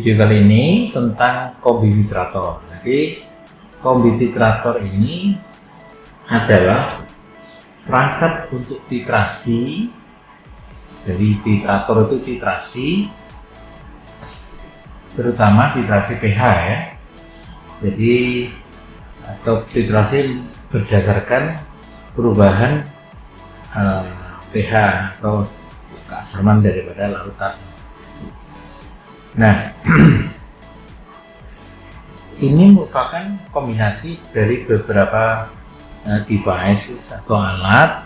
Video kali ini tentang kombi titrator. Jadi kombi titrator ini adalah perangkat untuk titrasi. Dari titrator itu titrasi, terutama titrasi pH ya. Jadi atau titrasi berdasarkan perubahan pH atau keasaman daripada larutan. Nah, ini merupakan kombinasi dari beberapa device atau alat,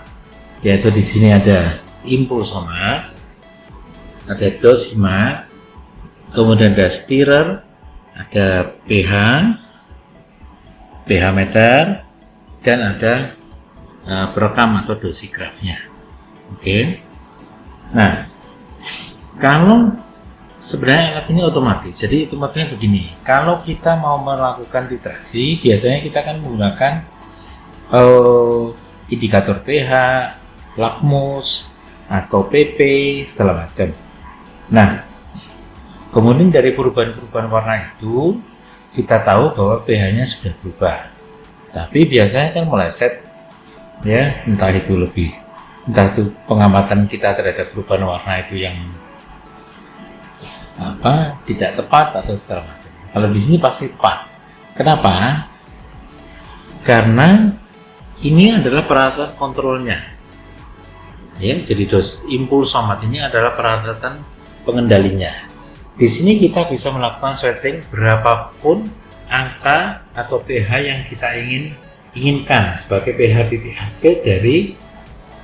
yaitu di sini ada impulsomat, ada dosimat, kemudian ada stirrer, ada pH meter, dan ada perekam atau dosigrafnya. Oke. Nah, kalau sebenarnya alat ini otomatis, jadi otomatisnya begini. Kalau kita mau melakukan titrasi, biasanya kita akan menggunakan indikator pH, lakmus, atau PP, segala macam. Nah, kemudian dari perubahan-perubahan warna itu, kita tahu bahwa pH-nya sudah berubah. Tapi biasanya kan meleset, ya, entah itu pengamatan kita terhadap perubahan warna itu yang tidak tepat atau segala macam. Kalau di sini pasti tepat. Kenapa? Karena ini adalah peralatan kontrolnya. Ya, jadi impulsomat ini adalah peralatan pengendalinya. Di sini kita bisa melakukan setting berapapun angka atau pH yang kita inginkan sebagai pH titik akhir dari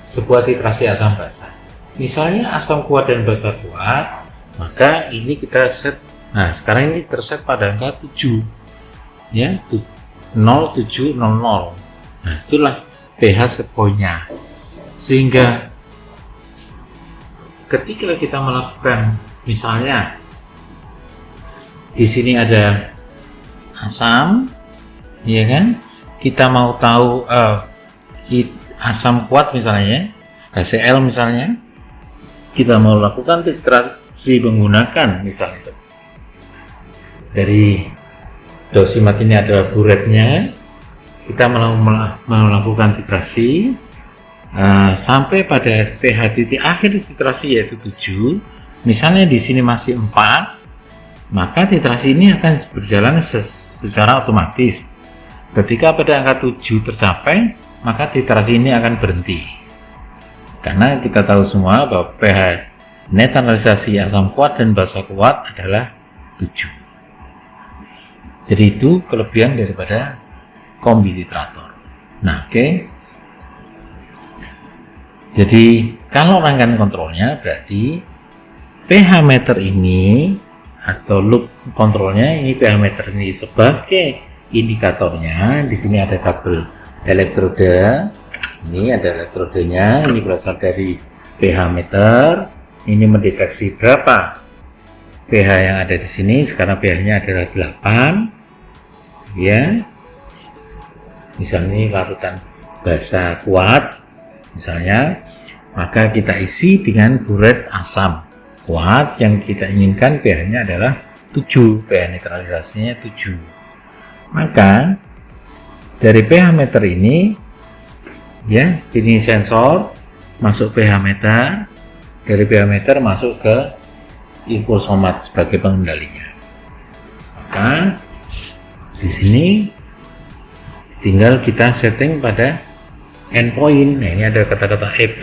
sebuah titrasi asam basa. Misalnya asam kuat dan basa kuat, maka ini kita set. Nah, sekarang ini terset pada angka 7 ya, 0700. Nah, itulah pH set pointnya. Sehingga ketika kita melakukan, misalnya di sini ada asam, ya kan, kita mau tahu asam kuat misalnya, HCl misalnya, kita mau lakukan titrasi menggunakan misalnya dari dosimat, ini adalah buretnya, kita melakukan titrasi sampai pada pH titik akhir titrasi yaitu 7, misalnya di sini masih 4, maka titrasi ini akan berjalan secara otomatis. Ketika pada angka 7 tercapai, maka titrasi ini akan berhenti, karena kita tahu semua bahwa pH netralisasi asam kuat dan basa kuat adalah 7. Jadi itu kelebihan daripada kombi titrator. Nah, oke. Jadi kalau rangkaian kontrolnya, berarti pH meter ini atau loop kontrolnya, ini pH meter ini sebagai indikatornya. Di sini ada kabel elektroda, ini ada elektrodenya, ini berasal dari pH meter. Ini mendeteksi berapa pH yang ada di sini. Sekarang pH-nya adalah 8, ya. Misalnya ini larutan basa kuat, misalnya, maka kita isi dengan buret asam kuat yang kita inginkan pH-nya adalah 7, pH netralisasinya 7. Maka dari pH meter ini, ya, ini sensor masuk pH meter, dari pH meter masuk ke impulsomat sebagai pengendalinya. Maka di sini tinggal kita setting pada endpoint. Nah, ini ada kata-kata EP,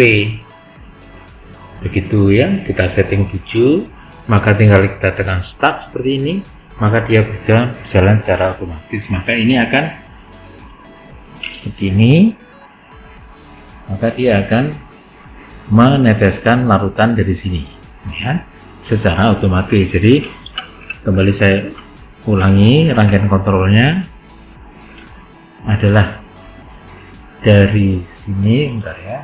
begitu ya, kita setting 7, maka tinggal kita tekan start seperti ini, maka dia berjalan secara otomatis. Maka ini akan seperti ini, maka dia akan meneteskan larutan dari sini, ya, secara otomatis. Jadi kembali saya ulangi, rangkaian kontrolnya adalah dari sini, bentar ya,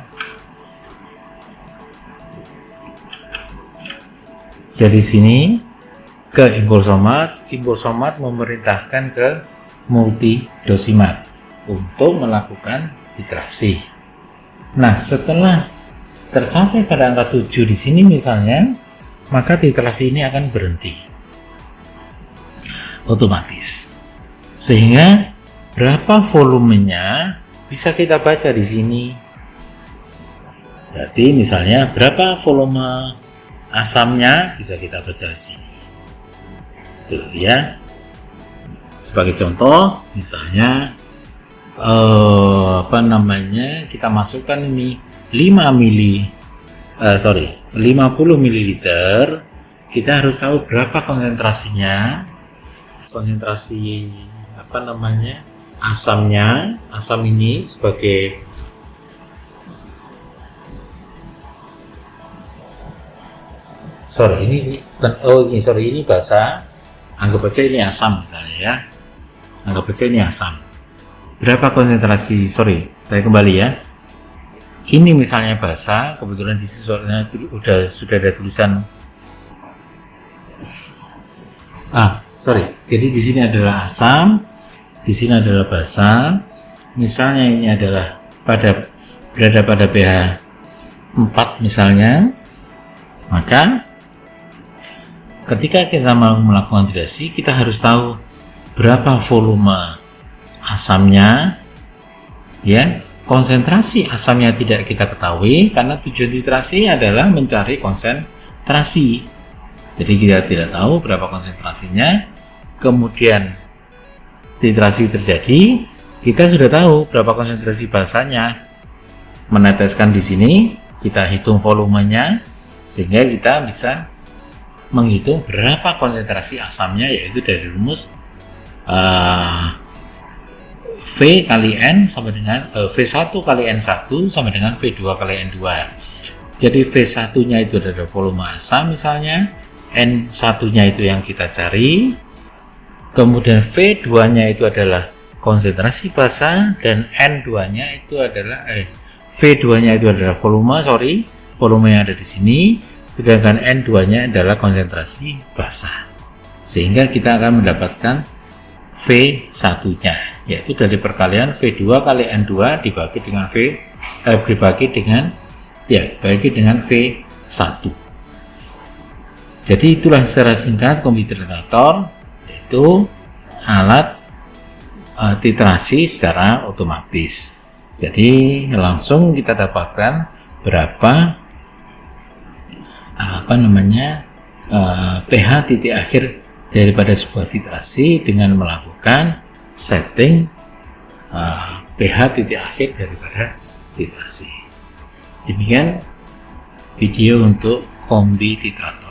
dari sini ke impulsomat. Impulsomat memerintahkan ke multi dosimat untuk melakukan titrasi. Nah, setelah tersampai pada angka 7 di sini misalnya, maka titrasi ini akan berhenti. otomatis. Sehingga berapa volumenya bisa kita baca di sini. Berarti misalnya berapa volume asamnya bisa kita baca di sini. Tuh ya. Sebagai contoh, misalnya kita masukkan ini 50 ml, kita harus tahu berapa konsentrasinya, asamnya. Asam ini sebagai ini basa, anggap aja ini asam misalnya ya, berapa konsentrasi, saya kembali ya, ini misalnya basa, kebetulan di sini sudah ada tulisan, jadi di sini adalah asam, di sini adalah basa, misalnya ini adalah berada pada pH 4 misalnya, maka ketika kita mau melakukan titrasi, kita harus tahu berapa volume asamnya, ya. Konsentrasi asamnya tidak kita ketahui karena tujuan titrasi adalah mencari konsentrasi. Jadi kita tidak tahu berapa konsentrasinya. Kemudian titrasi terjadi, kita sudah tahu berapa konsentrasi basanya. Meneteskan di sini, kita hitung volumenya sehingga kita bisa menghitung berapa konsentrasi asamnya, yaitu dari rumus V kali N sama dengan V1 kali N1 sama dengan V2 kali N2. Jadi V1 nya itu adalah volume asam misalnya, N1 nya itu yang kita cari, kemudian V2 nya itu adalah konsentrasi basa, dan N2 nya itu adalah V2 nya itu adalah volume yang ada di sini, sedangkan N2-nya adalah konsentrasi basa. Sehingga kita akan mendapatkan V1-nya, yaitu dari perkalian V2 kali N2 dibagi dengan V1. Jadi itulah secara singkat komputer detonator, yaitu alat titrasi secara otomatis. Jadi langsung kita dapatkan berapa pH titik akhir daripada sebuah titrasi dengan melakukan setting pH titik akhir daripada titrasi. Demikian video untuk kombi titrator.